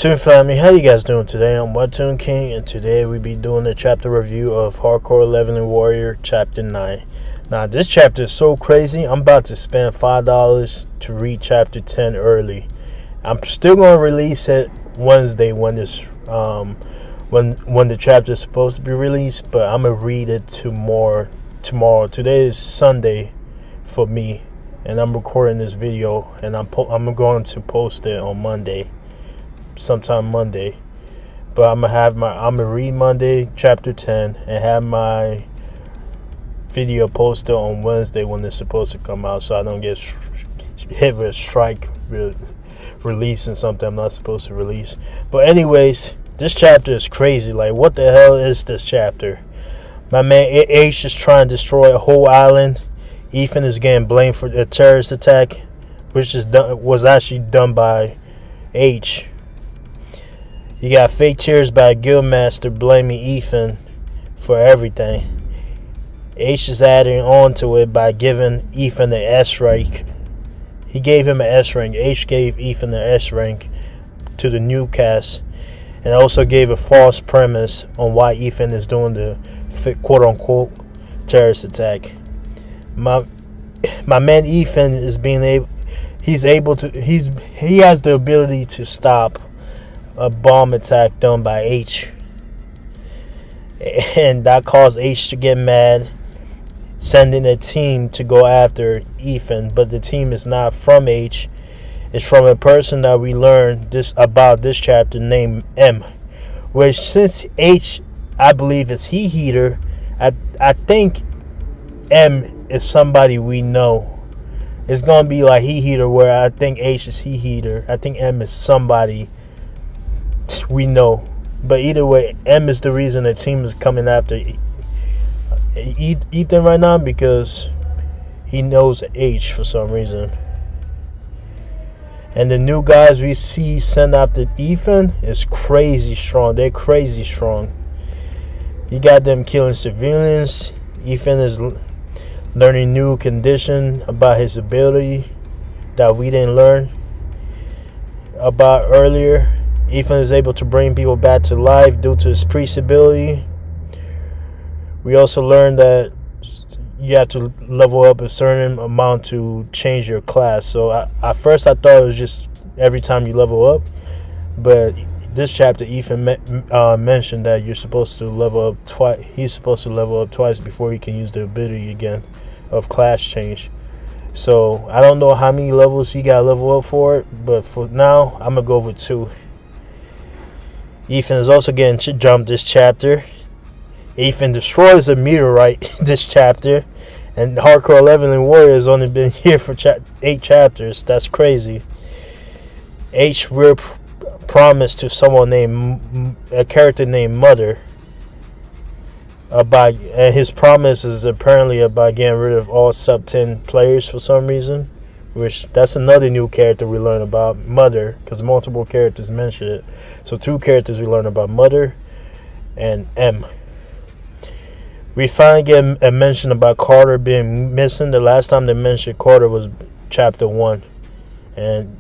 Toon family, how you guys doing today? I'm Webtoon King, and today we be doing a chapter review of Hardcore Leveling Warrior Chapter 9. Now, this chapter is so crazy, I'm about to spend $5 to read Chapter 10 early. I'm still going to release it Wednesday when this when the chapter is supposed to be released, but I'm going to read it tomorrow. Today is Sunday for me, and I'm recording this video, and I'm going to post it on Monday. Sometime Monday, but I'm gonna read Monday chapter 10 and have my video posted on Wednesday when it's supposed to come out, so I don't get hit with a strike releasing something I'm not supposed to release. But anyways, this chapter is crazy. Like, what the hell is this chapter? My man H is trying to destroy a whole island. Ethan is getting blamed for the terrorist attack, which was actually done by H. You got fake tears by Guildmaster blaming Ethan for everything. H is adding on to it by giving Ethan an S rank. He gave him an S rank. H gave Ethan an S rank to the new cast, and also gave a false premise on why Ethan is doing the quote unquote terrorist attack. My man Ethan is he has the ability to stop a bomb attack done by H, and that caused H to get mad, sending a team to go after Ethan. But the team is not from H. It's from a person that we learned about this chapter named M, which, since H I believe is Heat Eater, I think M is somebody we know. It's gonna be like Heat Eater, where I think H is Heat Eater. I think M is somebody we know. But either way, M is the reason the team is coming after Ethan right now, because he knows H for some reason. And the new guys we see sent after Ethan is crazy strong. They're crazy strong. You got them killing civilians. Ethan is learning new condition about his ability that we didn't learn about earlier. Ethan is able to bring people back to life due to his priest ability. We also learned that you have to level up a certain amount to change your class. So at first I thought it was just every time you level up, but this chapter Ethan mentioned that you're supposed to level up twice. He's supposed to level up twice before he can use the ability again of class change. So I don't know how many levels he got to level up for it, but for now I'm gonna go with 2. Ethan is also getting jumped this chapter. Ethan destroys a meteorite this chapter, and Hardcore Leveling Warrior has only been here for 8 chapters. That's crazy. H will promise to someone named a character named Mother and his promise is apparently about getting rid of all sub 10 players for some reason. Which, that's another new character we learn about, Mother, because multiple characters mention it. So 2 characters we learn about, Mother and M. We finally get a mention about Carter being missing. The last time they mentioned Carter was chapter 1. And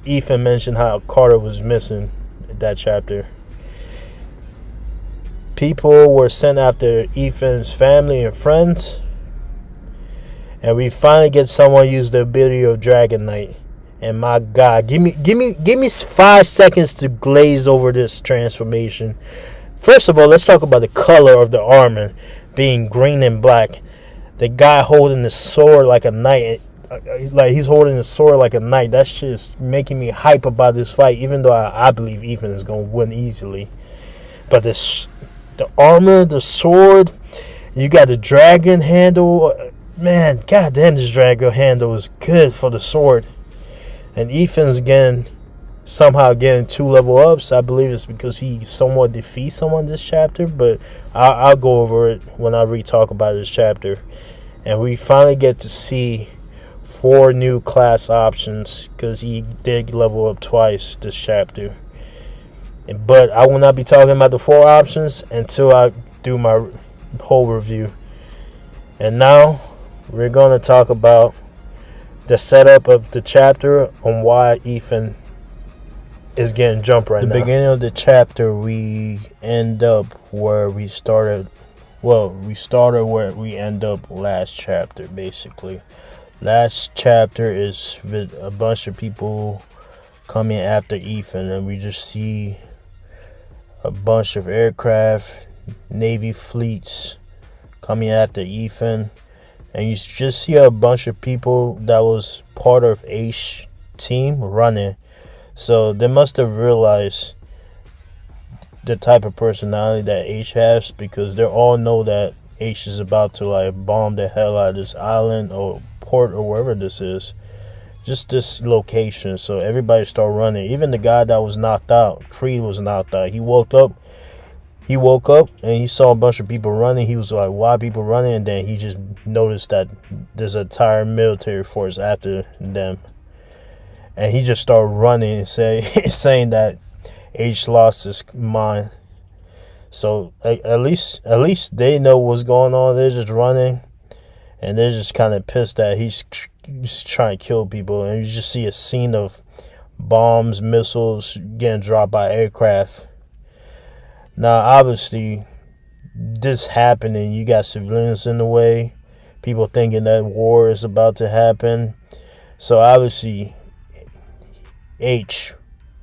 Ethan mentioned how Carter was missing in that chapter. People were sent after Ethan's family and friends. And we finally get someone use the ability of Dragon Knight. And my God, give me 5 seconds to glaze over this transformation. First of all, let's talk about the color of the armor being green and black. The guy holding the sword like a knight, like he's holding the sword like a knight. That shit is making me hype about this fight, even though I believe Ethan is gonna win easily. But the armor, the sword, you got the dragon handle. Man, goddamn, this dragon handle is good for the sword. And Ethan's somehow getting 2 level ups. I believe it's because he somewhat defeats someone this chapter, but I'll go over it when I talk about this chapter. And we finally get to see 4 new class options, because he did level up twice this chapter. But I will not be talking about the 4 options until I do my whole review. And now we're going to talk about the setup of the chapter on why Ethan is getting jumped right now. The beginning of the chapter, we end up where we started. Well, we started where we end up last chapter, basically. Last chapter is with a bunch of people coming after Ethan, and we just see a bunch of aircraft, Navy fleets coming after Ethan. And you just see a bunch of people that was part of H team running. So they must have realized the type of personality that H has, because they all know that H is about to like bomb the hell out of this island or port or wherever this is. Just this location. So everybody start running. Even the guy that was knocked out, Creed, was knocked out. He woke up and he saw a bunch of people running. He was like, why people running? And then he just noticed that there's an entire military force after them. And he just started running and saying that H lost his mind. So at least they know what's going on. They're just running. And they're just kind of pissed that he's trying to kill people. And you just see a scene of bombs, missiles getting dropped by aircraft. Now, obviously, this happening, you got civilians in the way. People thinking that war is about to happen. So, obviously, H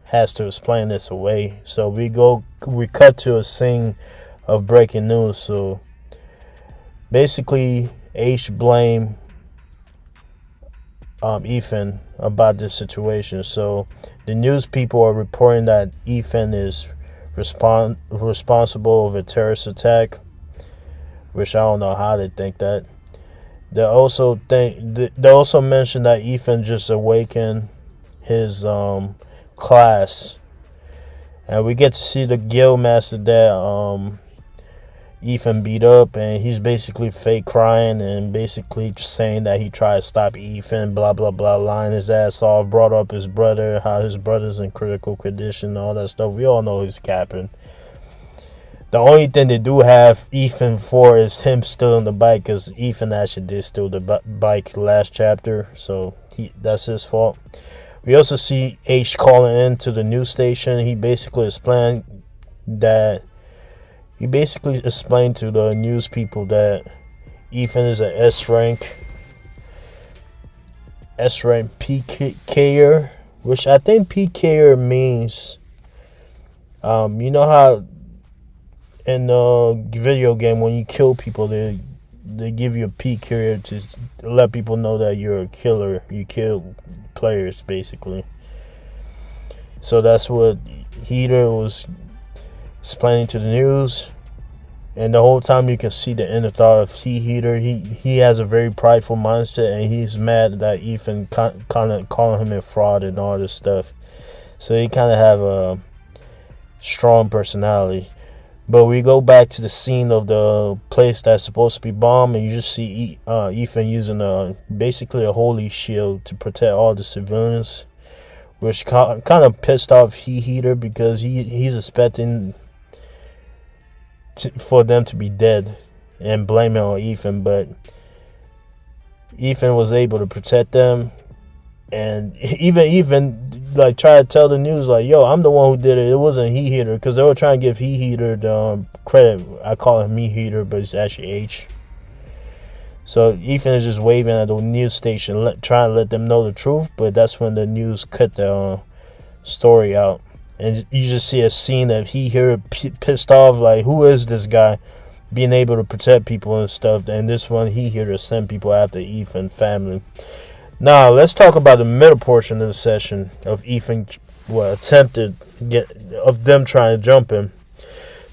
has to explain this away. So, we cut to a scene of breaking news. So, basically, H blame Ethan about this situation. So, the news people are reporting that Ethan is responsible of a terrorist attack, which I don't know how they think that. They also mention that Ethan just awakened his class, and we get to see the guild master that Ethan beat up, and he's basically fake crying and basically saying that he tried to stop Ethan, blah blah blah, lying his ass off, brought up his brother, how his brother's in critical condition, all that stuff. We all know he's capping. The only thing they do have Ethan for is him stealing the bike, because Ethan actually did steal the bike last chapter, so that's his fault. We also see H calling in to the news station. He basically explained to the news people that Ethan is an S-rank PKer, which I think PKer means, you know how in a video game when you kill people, they give you a PKer to let people know that you're a killer. You kill players, basically. So that's what Heater was explaining to the news. And the whole time you can see the inner thought of Heater. He has a very prideful mindset, and he's mad that Ethan kind of calling him a fraud and all this stuff. So he kind of have a strong personality. But we go back to the scene of the place that's supposed to be bombed, and you just see Ethan using basically a holy shield to protect all the civilians, which kind of pissed off Heater, because he's expecting for them to be dead and blame it on Ethan. But Ethan was able to protect them, and even like try to tell the news like, yo, I'm the one who did it. It wasn't Heater, because they were trying to give Heater the credit. I call him Heater, but it's actually H. So Ethan is just waving at the news station, trying to let them know the truth. But that's when the news cut the story out, and you just see a scene of Heater pissed off, like, who is this guy being able to protect people and stuff. And this one, Heater send people after Ethan family. Now, let's talk about the middle portion of the session of Ethan, of them trying to jump him.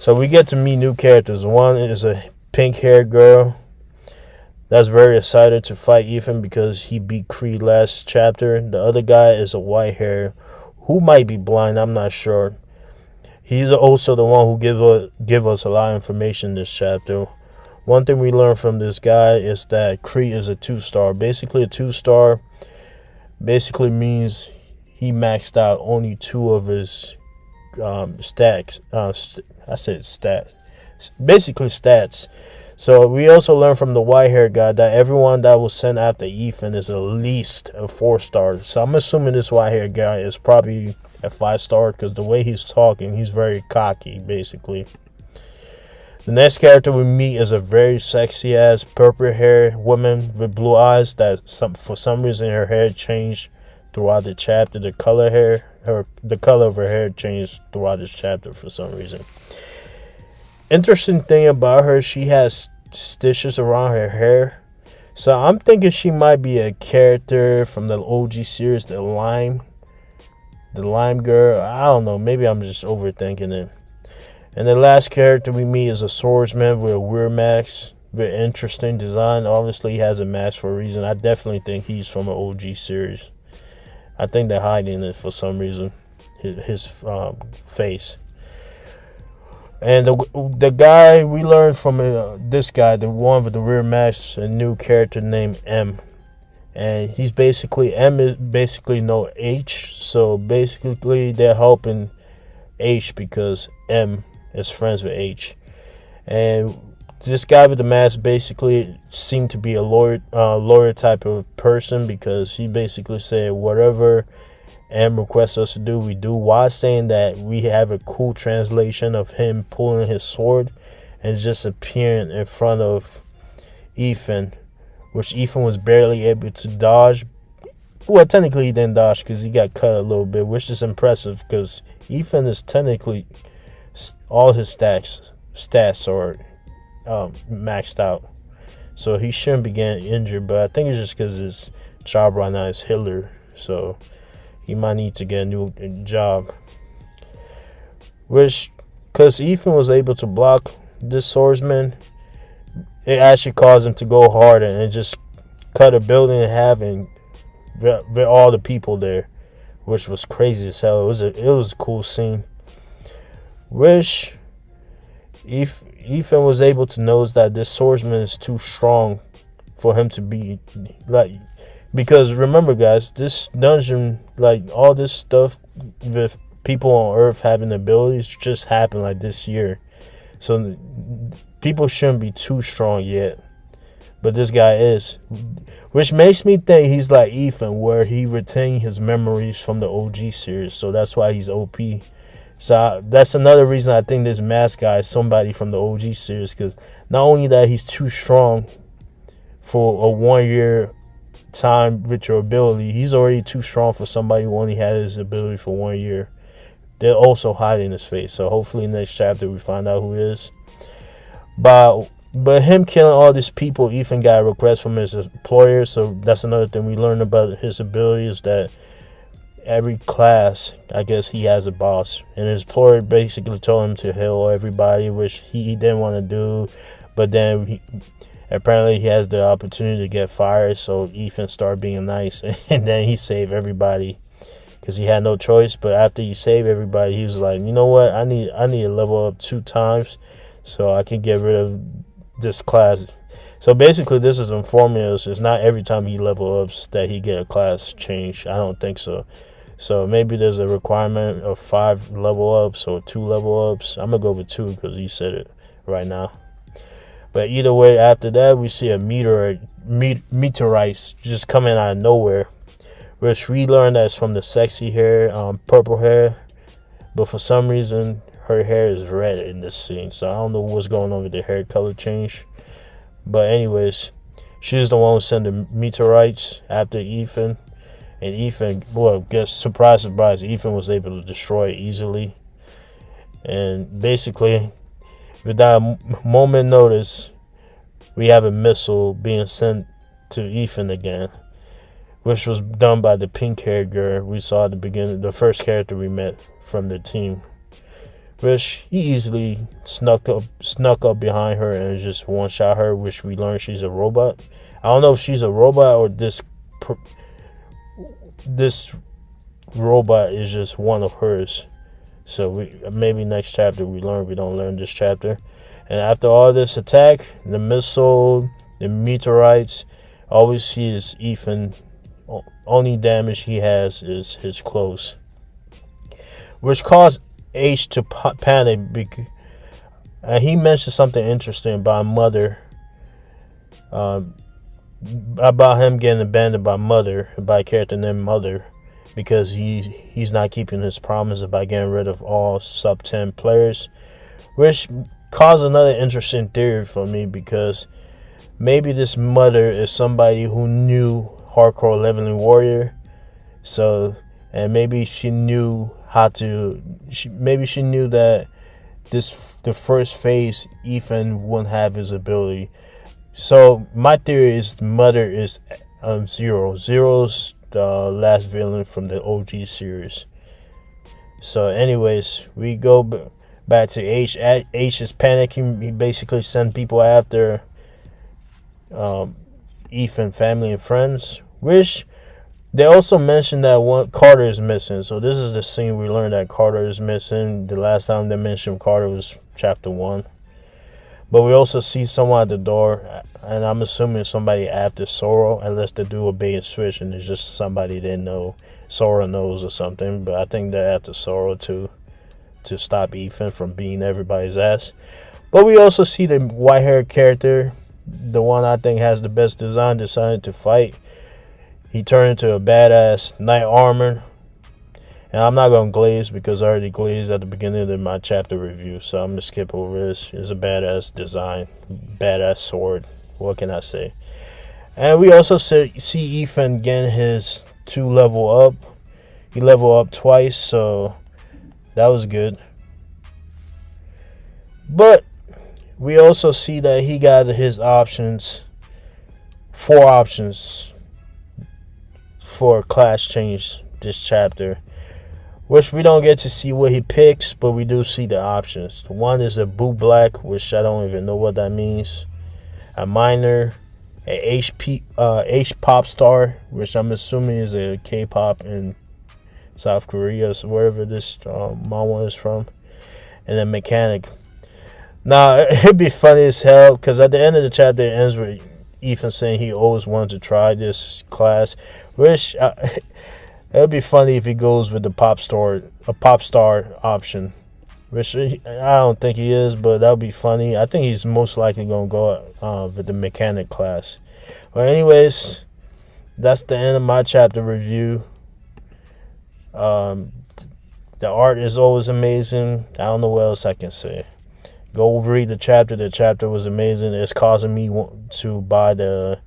So we get to meet new characters. One is a pink-haired girl that's very excited to fight Ethan because he beat Creed last chapter. The other guy is a white-haired who might be blind, I'm not sure. He's also the one who give us a lot of information in this chapter. One thing we learned from this guy is that Creed is a 2-star. Basically, a 2-star basically means he maxed out only 2 of his stats. I said stats. Basically, stats. So we also learned from the white-haired guy that everyone that was sent after Ethan is at least a 4-star. So I'm assuming this white-haired guy is probably at 5-star because the way he's talking, he's very cocky, basically. The next character we meet is a very sexy ass purple hair woman with blue eyes that for some reason her hair changed throughout the chapter. The color of her hair changed throughout this chapter for some reason. Interesting thing about her, she has stitches around her hair. So I'm thinking she might be a character from the OG series, the Lime girl. I don't know, maybe I'm just overthinking it. And the last character we meet is a swordsman with a weird mask. Very interesting design. Obviously, he has a mask for a reason. I definitely think he's from an OG series. I think they're hiding it for some reason. His face. And the guy we learned from this guy, the one with the weird mask, a new character named M. And he's basically, M is basically no H. So basically, they're helping H because M is friends with H. And this guy with the mask basically seemed to be a lawyer type of person because he basically said whatever M requests us to do, we do, while saying that we have a cool translation of him pulling his sword and just appearing in front of Ethan, which Ethan was barely able to dodge. Well, technically he didn't dodge because he got cut a little bit, which is impressive because Ethan is technically, all his stats are maxed out. So he shouldn't be getting injured, but I think it's just because his job right now is healer. So he might need to get a new job. Which, because Ethan was able to block this swordsman, it actually caused him to go harder and just cut a building in half and with all the people there, which was crazy as hell. It was a cool scene. Which Ethan was able to notice that this swordsman is too strong for him to be like, because remember guys, this dungeon, like all this stuff with people on Earth having abilities just happened like this year. So people shouldn't be too strong yet. But this guy is. Which makes me think he's like Ethan, where he retained his memories from the OG series. So that's why he's OP. So that's another reason I think this mask guy is somebody from the OG series. Because not only that he's too strong for a 1 year time with your ability, he's already too strong for somebody who only had his ability for 1 year. They're also hiding his face. So hopefully next chapter we find out who it is. But him killing all these people, Ethan got a request from his employer. So that's another thing we learned about his ability, is that every class, I guess he has a boss. And his employer basically told him to heal everybody, which he didn't want to do. But then apparently he has the opportunity to get fired. So Ethan started being nice. And then he saved everybody because he had no choice. But after he saved everybody, he was like, you know what? I need to level up 2 times so I can get rid of this class. So basically this is informing us it's not every time he level ups that he get a class change. I don't think so. So maybe there's a requirement of 5 level ups or 2 level ups. I'm gonna go with 2 because he said it right now. But either way, after that we see a meteorite just coming out of nowhere, which we learned that's from the sexy hair, purple hair. But for some reason her hair is red in this scene, so I don't know what's going on with the hair color change. But anyways, she's the one who sent the meteorites after Ethan. And Ethan, well, guess surprise, Ethan was able to destroy it easily. And basically, without moment notice, we have a missile being sent to Ethan again, which was done by the pink haired girl we saw at the beginning, the first character we met from the team. Which he easily snuck up behind her and just one-shot her, which we learned she's a robot. I don't know if she's a robot or this robot is just one of hers. So maybe next chapter we don't learn this chapter. And after all this attack, the missile, the meteorites, all we see is Ethan. Only damage he has is his clothes, which caused H to panic. And he mentioned something interesting about Mother, about him getting abandoned by a character named Mother. because he's not keeping his promise about getting rid of all sub 10 players, which caused another interesting theory for me, because maybe this mother is somebody who knew Hardcore Leveling Warrior, and maybe she knew maybe she knew that the first phase Ethan wouldn't have his ability. So my theory is the mother is Zero. Zero's the last villain from the OG series. So anyways, we go back to H. H is panicking. He basically sent people after Ethan, family, and friends. Which they also mentioned that Carter is missing. So this is the scene we learned that Carter is missing. The last time they mentioned Carter was chapter 1. But we also see someone at the door, and I'm assuming somebody after Zoro, unless they do a bait and switch and it's just somebody they know, Zoro knows or something. But I think they're after Zoro to stop Ethan from beating everybody's ass. But we also see the white-haired character, the one I think has the best design, decided to fight. He turned into a badass knight armor. And I'm not going to glaze because I already glazed at the beginning of my chapter review. So I'm going to skip over this. It's a badass design. Badass sword. What can I say? And we also see Ethan getting his 2 level up. He leveled up twice. So that was good. But we also see that he got his options. 4 options for class change this chapter. Which we don't get to see what he picks, but we do see the options. One is a Boot Black, which I don't even know what that means. A Minor, a H Pop Star, which I'm assuming is a K-pop in South Korea, so wherever this manga is from. And a Mechanic. Now, it'd be funny as hell, because at the end of the chapter, it ends with Ethan saying he always wanted to try this class, which... it would be funny if he goes with a pop star option, which I don't think he is, but that would be funny. I think he's most likely going to go with the Mechanic class. But anyways, that's the end of my chapter review. The art is always amazing. I don't know what else I can say. Go read the chapter. The chapter was amazing. It's causing me to buy the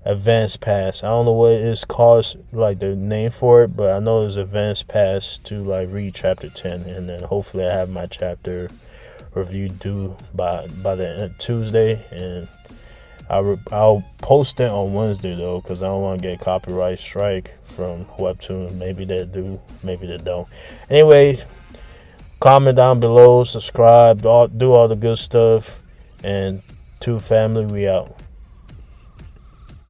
Advanced Pass. I don't know what it's called, like the name for it, but I know it's Advanced Pass to like read chapter 10, and then hopefully I have my chapter review due by the Tuesday, and I'll post it on Wednesday though, because I don't want to get copyright strike from Webtoon. Maybe they do, maybe they don't. Anyway, comment down below, subscribe, do all the good stuff, and to family, we out.